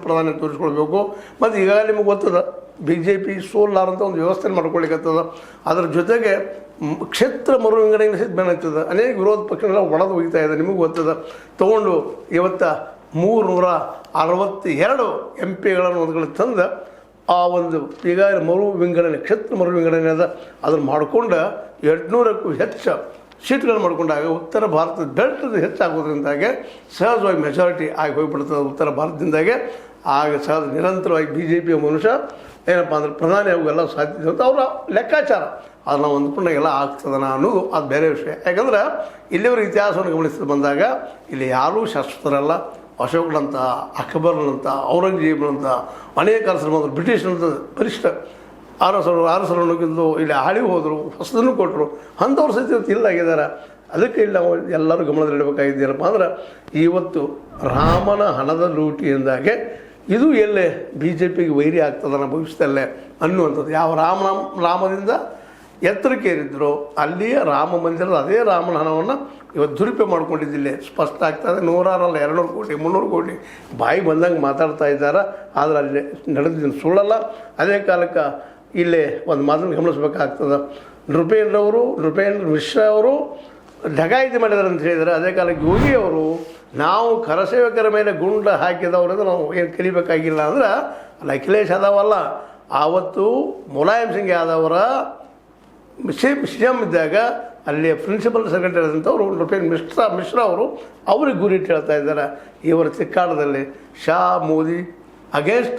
ಪ್ರಧಾನಿ ತೋರಿಸ್ಕೊಳ್ಬೇಕು. ಮತ್ತು ಈಗಾಗಲೇ ನಿಮಗೆ ಗೊತ್ತದ BJP ಸೋಲಾರಂಥ ಒಂದು ವ್ಯವಸ್ಥೆ ಮಾಡ್ಕೊಳ್ಳಿಕ್ಕತ್ತದ. ಅದರ ಜೊತೆಗೆ ಕ್ಷೇತ್ರ ಮರು ವಿಂಗಡಣೆ ಬೆನ್ನತ್ತದ. ಅನೇಕ ವಿರೋಧ ಪಕ್ಷಗಳೆಲ್ಲ ಒಡೆದು ಹೋಗ್ತಾ ಇದೆ. ನಿಮಗೂ ಗೊತ್ತದ. ತೊಗೊಂಡು ಇವತ್ತು 362 MP ಒಂದು ಕಡೆ ತಂದು ಆ ಒಂದು ಈಗಾಗಲೇ ಮರು ವಿಂಗಡಣೆ ಕ್ಷೇತ್ರ ಮರು ವಿಂಗಡಣೆ ಅದ ಅದನ್ನು ಮಾಡಿಕೊಂಡು 800ಕ್ಕೂ ಹೆಚ್ಚು ಸೀಟ್ಗಳನ್ನು ಮಾಡಿಕೊಂಡಾಗ ಉತ್ತರ ಭಾರತದ ಬೆಲ್ಟದು ಹೆಚ್ಚಾಗೋದ್ರಿಂದಾಗೆ ಸಹಜವಾಗಿ ಮೆಜಾರಿಟಿ ಆಗಿ ಹೋಗಿಬಿಡ್ತದೆ ಉತ್ತರ ಭಾರತದಿಂದಾಗೆ. ಆಗ ಸಹಜ ನಿರಂತರವಾಗಿ BJP ಮನುಷ್ಯ ಏನಪ್ಪ ಅಂದ್ರೆ ಪ್ರಧಾನಿ ಅವೆಲ್ಲ ಸಾಧ್ಯತೆ ಅಂತ ಅವರ ಲೆಕ್ಕಾಚಾರ ಅದನ್ನು ಹೊಂದ್ಕೊಂಡಾಗೆಲ್ಲ ಆಗ್ತದನ ಅನ್ನೋದು ಅದು ಬೇರೆ ವಿಷಯ. ಯಾಕಂದ್ರೆ ಇಲ್ಲಿವರ ಇತಿಹಾಸವನ್ನು ಗಮನಿಸಿ ಬಂದಾಗ ಇಲ್ಲಿ ಯಾರೂ ಶಾಶ್ವತರಲ್ಲ. ಅಶೋಕನಂತ, ಅಕ್ಬರ್ನಂತ, ಔರಂಗಜೇಬನಂತ ಅನೇಕ ಅರಸರು ಬಂದರು. ಬ್ರಿಟಿಷ್ನಂತ ಬಲಿಷ್ಠ ಅರಸರನ್ನು ಇಲ್ಲಿ ಆಳಿ ಹೋದರು, ಹೊಸದನ್ನು ಕೊಟ್ಟರು. ಅಂಥವ್ರು ಸಹಿತ ಇಲ್ಲಾಗಿದ್ದಾರೆ. ಅದಕ್ಕೆ ಇಲ್ಲಿ ನಾವು ಎಲ್ಲರೂ ಗಮನದಲ್ಲಿಡಬೇಕಾಗಿದ್ದೇನಪ್ಪ ಅಂದ್ರೆ ಇವತ್ತು ರಾಮನ ಹಣದ ಲೂಟಿಯಿಂದಾಗೆ ಇದು ಎಲ್ಲೇ BJPಗೆ ವೈರಿ ಆಗ್ತದನ್ನ ಭವಿಷ್ಯದಲ್ಲೇ ಅನ್ನುವಂಥದ್ದು. ಯಾವ ರಾಮದಿಂದ ಎತ್ತರಕ್ಕೇರಿದ್ರು ಅಲ್ಲಿಯೇ ರಾಮ ಮಂದಿರದ ಅದೇ ರಾಮನ ಹಣವನ್ನು ಇವತ್ತು ದುರುಪಯೋಗ ಮಾಡ್ಕೊಂಡಿದ್ದಿಲ್ಲ ಸ್ಪಷ್ಟ ಆಗ್ತದೆ. 100 ಅಲ್ಲ 200 ಕೋಟಿ 300 ಕೋಟಿ ಬಾಯಿ ಬಂದಂಗೆ ಮಾತಾಡ್ತಾ ಇದ್ದಾರೆ. ಆದರೆ ಅಲ್ಲಿ ನಡೆದಿದ್ದು ಸುಳ್ಳಲ್ಲ. ಅದೇ ಕಾಲಕ್ಕೆ ಇಲ್ಲೇ ಒಂದು ಮಾತನ್ನು ಗಮನಿಸಬೇಕಾಗ್ತದೆ. ನೃಪೇಂದ್ರ ಮಿಶ್ರಾ ಅವರು ಡಕಾಯಿತಿ ಮಾಡಿದ್ದಾರೆ ಅಂತ ಹೇಳಿದರೆ, ಅದೇ ಕಾಲಕ್ಕೆ ಯೋಗಿಯವರು ನಾವು ಕರಸೇವಕರ ಮೇಲೆ ಗುಂಡ ಹಾಕಿದವರಿಂದ ನಾವು ಏನು ಕಲಿಬೇಕಾಗಿಲ್ಲ ಅಂದ್ರೆ ಅಲ್ಲಿ ಅಖಿಲೇಶ್ ಯಾದವ್ ಆವತ್ತು ಮುಲಾಯಂ ಸಿಂಗ್ ಯಾದವರ CM ಇದ್ದಾಗ ಅಲ್ಲಿ ಪ್ರಿನ್ಸಿಪಲ್ ಸೆಕ್ರೆಟರಿ ಆದಂಥವ್ರು ನೃಪೇಂದ್ರ ಮಿಶ್ರಾ ಅವರು ಅವ್ರಿಗೆ ಗುರಿ ಇಟ್ಟು ಹೇಳ್ತಾ ಇದ್ದಾರೆ. ಇವರ ಚಿಕ್ಕಾಡದಲ್ಲಿ ಶಾ ಮೋದಿ ಅಗೇನ್ಸ್ಟ್